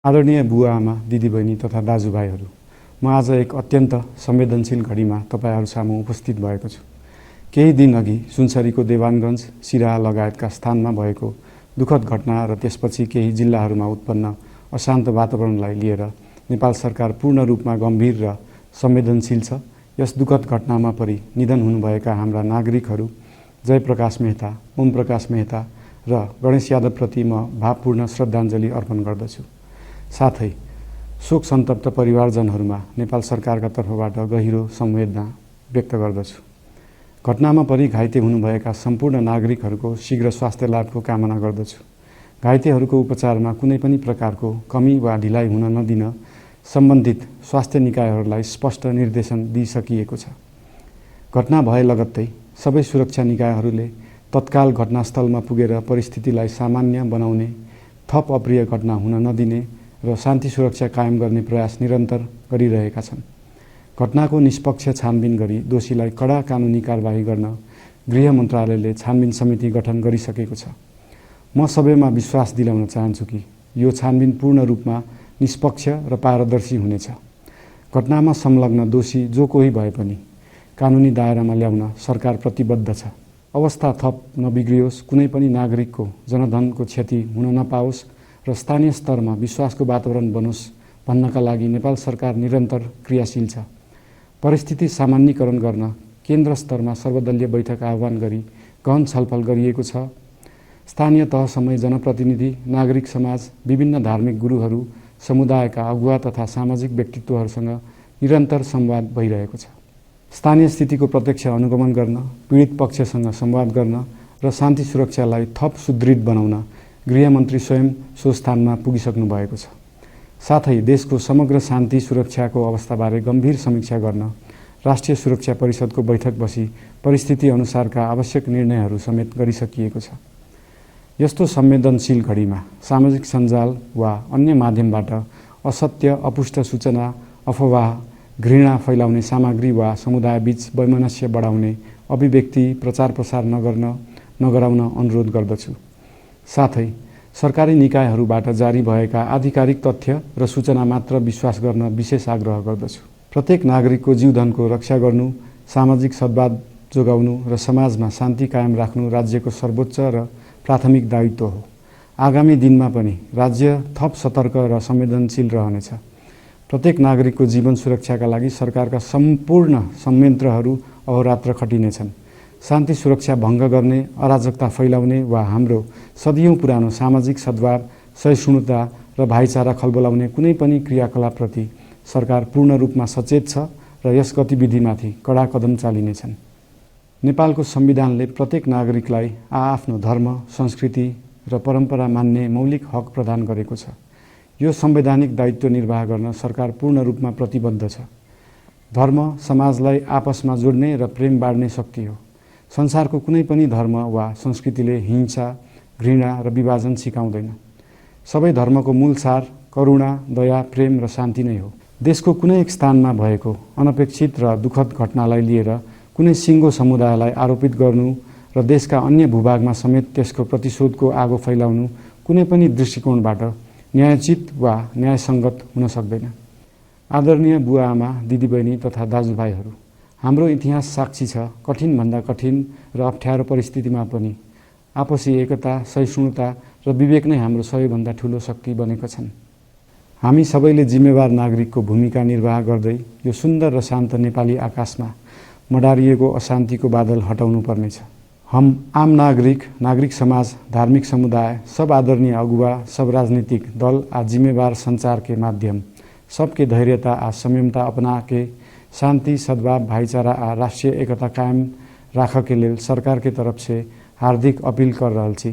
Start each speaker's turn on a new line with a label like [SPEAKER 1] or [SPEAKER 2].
[SPEAKER 1] आदरणीय बुवा आमा दिदीबहिनी तथा दाजुभाइहरू, म आज एक अत्यन्त संवेदनशील घडीमा तपाईहरू सामु उपस्थित भएको छु। केही दिन अघि सुनसरीको देवानगञ्ज, सिराहा लगायतका स्थानमा भएको दुःखद घटना र त्यसपछि केही जिल्लाहरूमा उत्पन्न अशान्त वातावरणलाई लिएर नेपाल सरकार पूर्ण रूपमा गम्भीर र संवेदनशील छ। यस दुःखद घटनामा परि निधन हुनुभएका हाम्रा नागरिकहरू जयप्रकाश मेहता, ओमप्रकाश मेहता र गणेश यादवप्रति म भावपूर्ण श्रद्धाञ्जली अर्पण गर्दछु। साथै शोक सन्तप्त परिवारजनहरूमा नेपाल सरकारका तर्फबाट गहिरो संवेदना व्यक्त गर्दछु। घटनामा परि घाइते हुनुभएका सम्पूर्ण नागरिकहरूको शीघ्र स्वास्थ्य लाभको कामना गर्दछु। घाइतेहरूको उपचारमा कुनै पनि प्रकारको कमी वा ढिलाइ हुन नदिन सम्बन्धित स्वास्थ्य निकायहरूलाई स्पष्ट निर्देशन दिइसकिएको छ। घटना भए लगत्तै सबै सुरक्षा निकायहरूले तत्काल घटनास्थलमा पुगेर परिस्थितिलाई सामान्य बनाउने, थप अप्रिय घटना हुन नदिने र शान्ति सुरक्षा कायम गर्ने प्रयास निरन्तर गरिरहेका छन्। घटनाको निष्पक्ष छानबिन गरी दोषीलाई कडा कानुनी कारबाही गर्न गृह मन्त्रालयले छानबिन समिति गठन गरिसकेको छ। म सबैमा विश्वास दिलाउन चाहन्छु कि यो छानबिन पूर्ण रूपमा निष्पक्ष र पारदर्शी हुनेछ। घटनामा संलग्न दोषी जो कोही भए पनि कानुनी दायरामा ल्याउन सरकार प्रतिबद्ध छ। अवस्था थप नबिग्रियोस्, कुनै पनि नागरिकको जनधनको क्षति हुन नपाओस् र स्थानीय स्तरमा विश्वासको वातावरण बनोस् भन्नका लागि नेपाल सरकार निरन्तर क्रियाशील छ। परिस्थिति सामान्यीकरण गर्न केन्द्र स्तरमा सर्वदलीय बैठक आह्वान गरी गहन छलफल गरिएको छ। स्थानीय तहसम्मै जनप्रतिनिधि, नागरिक समाज, विभिन्न धार्मिक गुरुहरू, समुदायका अगुवा तथा सामाजिक व्यक्तित्वहरूसँग निरन्तर संवाद भइरहेको छ। स्थानीय स्थितिको प्रत्यक्ष अनुगमन गर्न, पीडित पक्षसँग संवाद गर्न र शान्ति सुरक्षालाई थप सुदृढ बनाउन गृहमन्त्री स्वयं सो स्थानमा पुगिसक्नु भएको छ। साथै देशको समग्र शान्ति सुरक्षाको अवस्थाबारे गम्भीर समीक्षा गर्न राष्ट्रिय सुरक्षा परिषदको बैठक बसी परिस्थिति अनुसारका आवश्यक निर्णयहरू समेत गरिसकिएको छ। यस्तो संवेदनशील घडीमा सामाजिक सञ्जाल वा अन्य माध्यमबाट असत्य, अपुष्ट सूचना, अफवाह, घृणा फैलाउने सामग्री वा समुदायबीच वैमनस्य बढाउने अभिव्यक्ति प्रचार प्रसार नगराउन अनुरोध गर्दछु। साथै सरकारी निकायहरूबाट जारी भएका आधिकारिक तथ्य र सूचना मात्र विश्वास गर्न विशेष आग्रह गर्दछु। प्रत्येक नागरिकको जीवधनको रक्षा गर्नु, सामाजिक सद्भाव जोगाउनु र समाजमा शान्ति कायम राख्नु राज्यको सर्वोच्च र प्राथमिक दायित्व हो। आगामी दिनमा पनि राज्य थप सतर्क र संवेदनशील रहनेछ। प्रत्येक नागरिकको जीवन सुरक्षाका लागि सरकारका सम्पूर्ण संयन्त्रहरू अहोरात्र खटिनेछन्। शान्ति सुरक्षा भङ्ग गर्ने, अराजकता फैलाउने वा हाम्रो सदियौं पुरानो सामाजिक सद्भाव, सहिष्णुता र भाइचारा खलबलाउने कुनै पनि क्रियाकलापप्रति सरकार पूर्ण रूपमा सचेत छ र यस गतिविधिमाथि कडा कदम चालिनेछन्। नेपालको संविधानले प्रत्येक नागरिकलाई आआफ्नो धर्म, संस्कृति र परम्परा मान्ने मौलिक हक प्रदान गरेको छ। यो संवैधानिक दायित्व निर्वाह गर्न सरकार पूर्ण रूपमा प्रतिबद्ध छ। धर्म समाजलाई आपसमा जोड्ने र प्रेम बाँड्ने शक्ति हो। संसारको कुनै पनि धर्म वा संस्कृतिले हिंसा, घृणा र विभाजन सिकाउँदैन। सबै धर्मको मूल सार करुणा, दया, प्रेम र शान्ति नै हो। देशको कुनै एक स्थानमा भएको अनपेक्षित र दुःखद घटनालाई लिएर कुनै सिङ्गो समुदायलाई आरोपित गर्नु र देशका अन्य भूभागमा समेत त्यसको प्रतिशोधको आगो फैलाउनु कुनै पनि दृष्टिकोणबाट न्यायोचित वा न्यायसङ्गत हुन सक्दैन। आदरणीय बुवा आमा दिदीबहिनी तथा दाजुभाइहरू, हाम्रो इतिहास साक्षी छ कठिनभन्दा कठिन र अप्ठ्यारो परिस्थितिमा पनि आपसी एकता, सहिष्णुता र विवेक नै हाम्रो सबैभन्दा ठूलो शक्ति बनेका छन्। हामी सबैले जिम्मेवार नागरिकको भूमिका निर्वाह गर्दै यो सुन्दर र शान्त नेपाली आकाशमा मडारिएको अशान्तिको बादल हटाउनु पर्नेछ। हम आम नागरिक, नागरिक समाज, धार्मिक समुदाय, सब आदरणीय अगुवा, सब राजनीतिक दल आ जिम्मेवार संचार के माध्यम सबके धैर्यता आ संयमता अपना के शांति, सद्भाव, भाईचारा आ राष्ट्रीय एकता कायम राख के लेल सरकार के तरफ से हार्दिक अपील कर रहल छी।